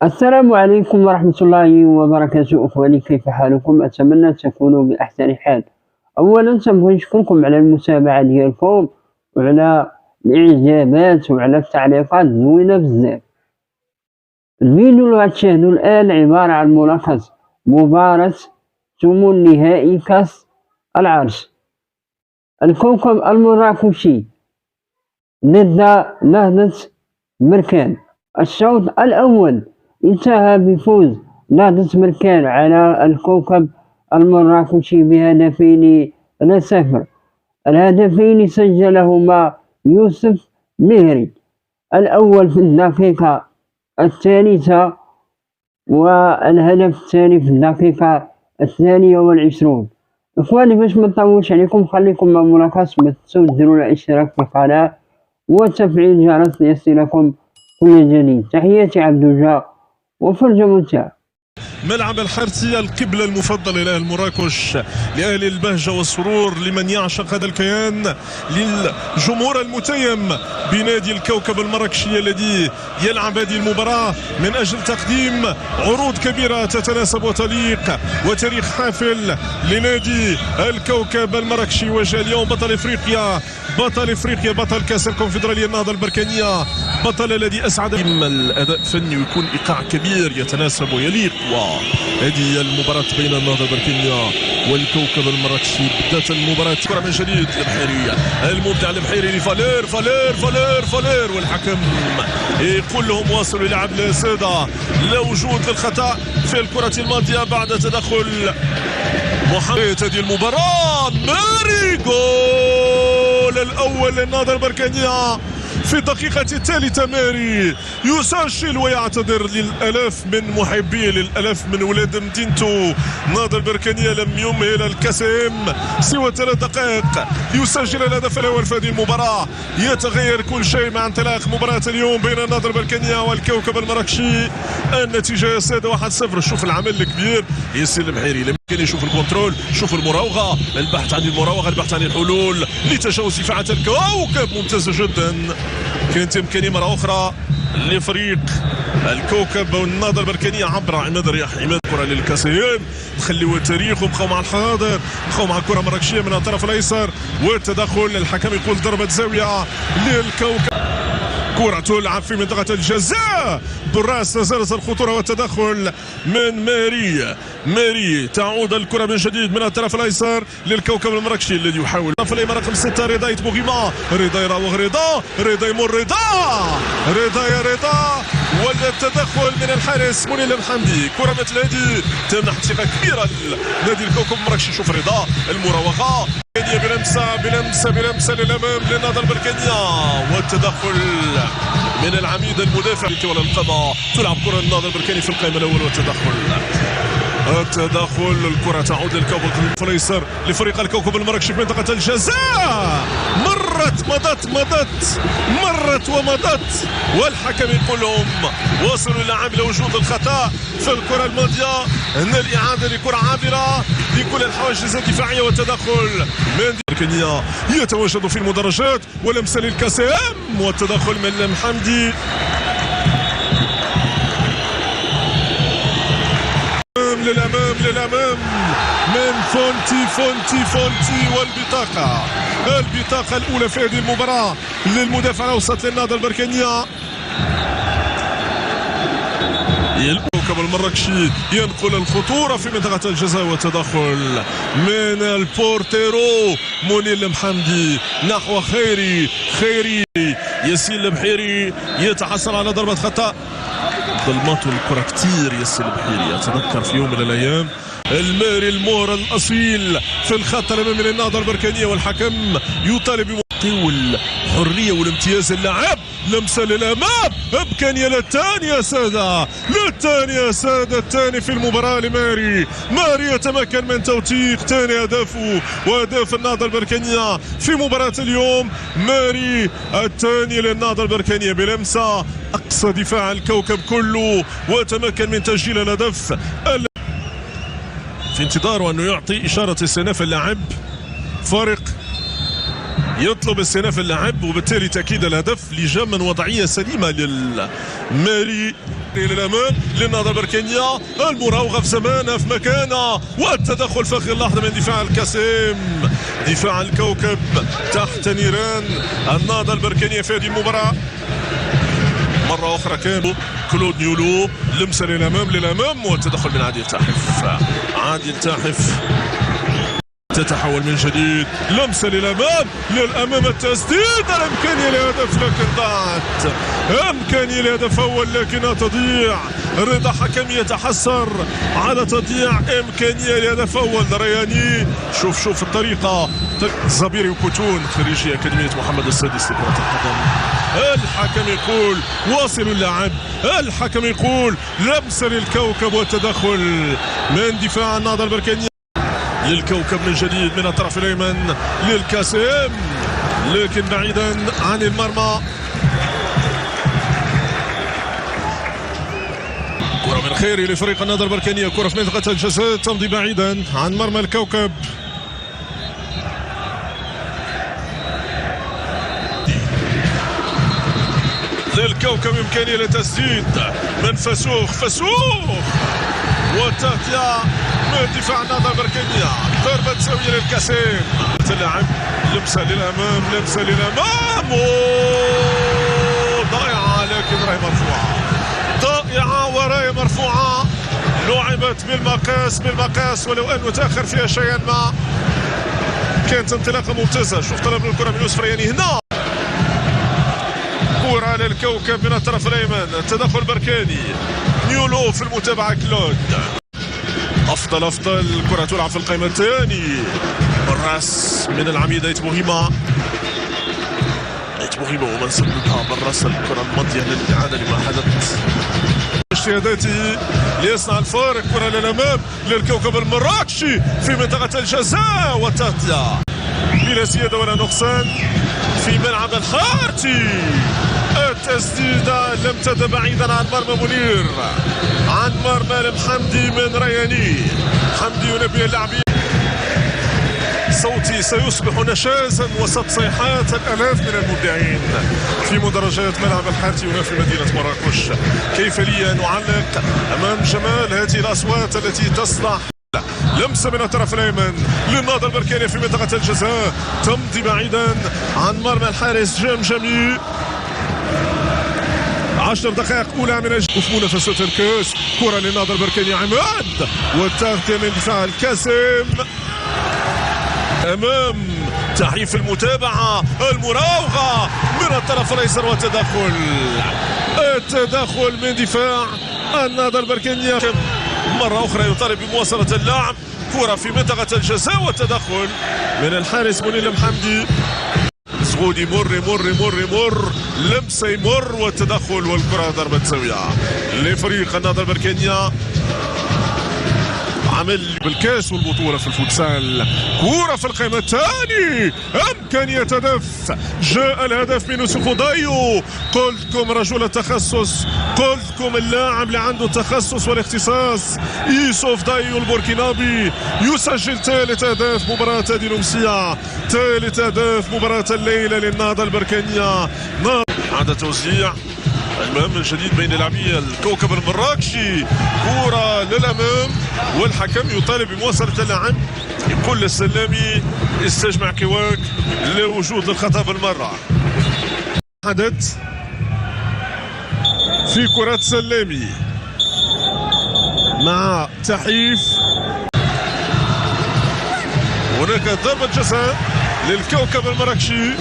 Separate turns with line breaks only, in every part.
السلام عليكم ورحمة الله وبركاته أخواني، كيف حالكم؟ أتمنى تكونوا بأحسن حال. أولا تنبغي نشكركم على المتابعة ديالكم وعلى الإعجابات وعلى التعليقات الزوينة بزاف. الفيديو اللي غتشاهدوا الآن عبارة عن ملخص مباراة ثمن نهائي كأس العرش، الكوكب المراكشي ضد نهضة بركان. الشوط الأول انتهى بفوز نهضة بركان على الكوكب المراكشي ب2-0. الهدفين سجلهما يوسف مهري، الأول في الدقيقة 3 والهدف الثاني في الدقيقة 22. إخواني، باش منطولش عليكم خليكم مع ملخص، ما تنسوش ديروا الاشتراك في القناة وتفعيل الجرس ليصلكم كل جديد. تحياتي عبد الجا وفرجة ممتعة.
ملعب الحارثية، القبلة المفضلة لأهل مراكش، لأهل البهجة والسرور، لمن يعشق هذا الكيان، للجمهور المتيم بنادي الكوكب المراكشي الذي يلعب هذه المباراة من أجل تقديم عروض كبيرة تتناسب وتليق وتاريخ حافل لنادي الكوكب المراكشي. وجاء اليوم بطل إفريقيا، بطل كأس الكونفدرالية النهضة البركانية، بطل الذي أسعد. الأداء فني ويكون إيقاع كبير يتناسب ويليق. وهذه المباراة بين النهضة البركانية والكوكب المراكشي. بدات المباراة كرة من جديد البحيري المبدع البحيري لفالير فالير فالير فالير، والحكم يقول لهم واصلوا لعب السادة، لا وجود للخطأ في الكرة الماضية بعد تدخل محمد. هذه المباراة ماري، جول الأول للنهضة البركانية في الدقيقة الثالثة. ماري يسجل ويعتذر للآلاف من محبيه، للآلاف من ولاد مدينته. النهضة البركانية لم يمهل الكسم سوى 3 دقائق يسجل الهدف الأول في هذه المباراة. يتغير كل شيء مع انطلاق مباراة اليوم بين النهضة البركانية والكوكب المراكشي. النتيجة يا سادة 1-0. شوف العمل الكبير ياسين البحيري، لم يمكن يشوف الكنترول، شوف المراوغة، البحث عن المراوغة، البحث عن الحلول لتجاوز دفاعات الكوكب. ممتازة جدا. كانت إمكانية مرة أخرى لفريق الكوكب والنهضة البركانية عبر عماد رياح. عماد كرة للكاسيين، خليوا التاريخ وبقوا مع الحاضر، بقوا مع الكرة المراكشية من الطرف الأيسر، والتدخل الحكم يقول ضربة زاوية للكوكب. كرة تلعب في منطقة الجزاء بالراس، زالت الخطورة والتدخل من ماري. تعود الكرة من جديد من الطرف الأيسر للكوكب المراكشي الذي يحاول في الأيمن رقم 6 رضا يتبوغيما، رضا يراوغ، رضا يمر، رضا يا رضا، والتدخل من الحارس منيل الحمدي. كرة مثل هذه تمنح ثقة كبيرة لنادي الكوكب المراكشي. شوف رضا، المراوغة بلمسة للأمام للنهضة البركانية، والتدخل من العميد المدافع ولا القضاء. تلعب كرة النهضة البركاني في القائمة الأول، والتدخل الكرة تعود للكوكب الأيسر لفريق الكوكب المراكشي في منطقة الجزاء. مرت ومضت، والحكم يقول لهم واصلوا إلى عامل وجود الخطأ في الكرة الماضية. هنا الإعادة لكرة عابرة لكل الحواجز الدفاعية، والتدخل من البركانية يتواجد في المدرجات، ولمسة للكاسم، والتدخل من المحمدي. للأمام من فونتي والبطاقة الأولى في هذه المباراة للمدافع الأوسط للنهضة البركانية. الكوكب المراكشي ينقل الخطورة في منطقة الجزاء، والتدخل من البورتيرو منيل المحمدي نحو خيري. ياسين البحيري يتحصل على ضربة خطأ. ظلمته الكرة كتير ياسين البحيري. أتذكر في يوم من الأيام الماري المور الأصيل في الخط الأمامي للنهضة البركانية، والحكم يطالب بمقاول الحرية والامتياز. اللاعب لمسة للأمام، إمكانية للثاني يا سادة، الثاني في المباراة لماري. يتمكن من توثيق ثاني أهدافه وأهداف النهضة البركانية في مباراة اليوم. ماري الثاني للنهضة البركانية بلمسة أقصى دفاع الكوكب كله، وتمكن من تسجيل الهدف. في انتظاره أنه يعطي إشارة استئناف اللاعب فارق يطلب استئناف اللعب وبالتالي تأكيد الهدف لجام من وضعية سليمة للماري إلى الأمام للنهضة البركانية. المراوغة في زمانها في مكانها والتدخل في آخر لحظة من دفاع الكاسيم. دفاع الكوكب تحت نيران النهضة البركانية في هذه المباراة. مرة أخرى كان كلود نيولو لمسة للأمام والتدخل من عادل تاحف. عادل تاحف تتحول من جديد، لمسة للأمام التسديد، الإمكانية لهدف لكن ضاعت، إمكانية لهدف أول لكنها تضيع. رضا حكمي يتحسر على تضييع إمكانية لهدف أول. رياني شوف الطريقة. زبيري وكوتون خريجي أكاديمية محمد السادس لكرة القدم. الحكم يقول واصل اللعب، الحكم يقول لمسة للكوكب والتدخل من دفاع النهضة البركانية للكوكب من جديد من الطرف الأيمن للكاسم لكن بعيدا عن المرمى. كرة من خيري لفريق النهضة البركانية، كرة في منطقة الجزاء تمضي بعيدا عن مرمى الكوكب. للكوكب إمكانية للتسديد من فسوخ والتغطية من دفاع النهضة البركانية. ضربة سوية للكاسيم. تلعب لمسة للأمام ضائعة لكن راهي مرفوعة، ضائعة وراهي مرفوعة. لعبت بالمقاس ولو أنه تأخر فيها شيئا ما. كانت انطلاقة ممتازة. شوف طلب الكرة من يوسف رياني هنا. كرة للكوكب من الطرف الأيمن، التدخل بركاني. نيولو في المتابعة كلود. أفضل الكرة تلعب في القائمة الثاني. بالراس من العميد ايتبوهيما ومن سببها بالراس الكرة الماضية للإعادة لما حدث. اجتهاداته ليصنع الفارق. كرة للأمام للكوكب المراكشي في منطقة الجزاء والتغطية بلا زيادة ولا نقصان في ملعب الخارجي. التسديدة لم تذهب بعيدا عن مرمى منير، عن مرمى المحمدي من رياني. حمدي ينبه اللاعبين. صوتي سيصبح نشازا وسط صيحات الآلاف من المبدعين في مدرجات ملعب الحارتي هنا في مدينة مراكش. كيف لي أن أعلق أمام جمال هذه الأصوات التي تصلح. لمسة من الطرف الأيمن للنهضة البركانية في منطقة الجزاء تمضي بعيدا عن مرمى الحارس جمجمي. 10 دقائق أولى من منافسة الكاس. كرة للنهضة البركانية عماد والتغطية من دفاع الكاسم أمام تحيف المتابعة. المراوغة من الطرف الأيسر والتدخل من دفاع النهضة البركانية. مرة أخرى يطالب بمواصلة اللعب. كرة في منطقة الجزاء والتدخل من الحارس منير المحمدي. زغود يمر لمسة يمر والتدخل والكرة ضربة زاوية لفريق النهضة البركانية. عمل بالكاس والبطولة في الفوتسال. كرة في القائمة الثاني، إمكانية هدف. جاء الهدف من يوسف ضايو. قلتكم رجل التخصص، قلتكم اللاعب اللي عنده التخصص والاختصاص. يوسف ضايو البوركينابي يسجل ثالث هدف مباراة هذه الأمسية، ثالث هدف مباراة الليلة للنهضة البركانية. عاد توزيع المهم من جديد بين لاعبي الكوكب المراكشي. كرة للأمام والحكم يطالب بمواصلة اللعب. يقول للسلامي استجمع كواك لوجود الخطأ بالمرة. حدث في كرة سلامي مع تحيف. هناك ضربة جزاء للكوكب المراكشي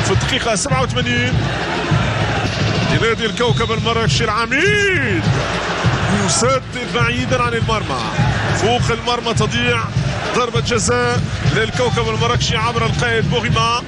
في الدقيقة 87 لنادي الكوكب المراكشي. العميد يسدد بعيدا عن المرمى، فوق المرمى تضيع. ضربة جزاء للكوكب المراكشي عبر القائد بوغيما.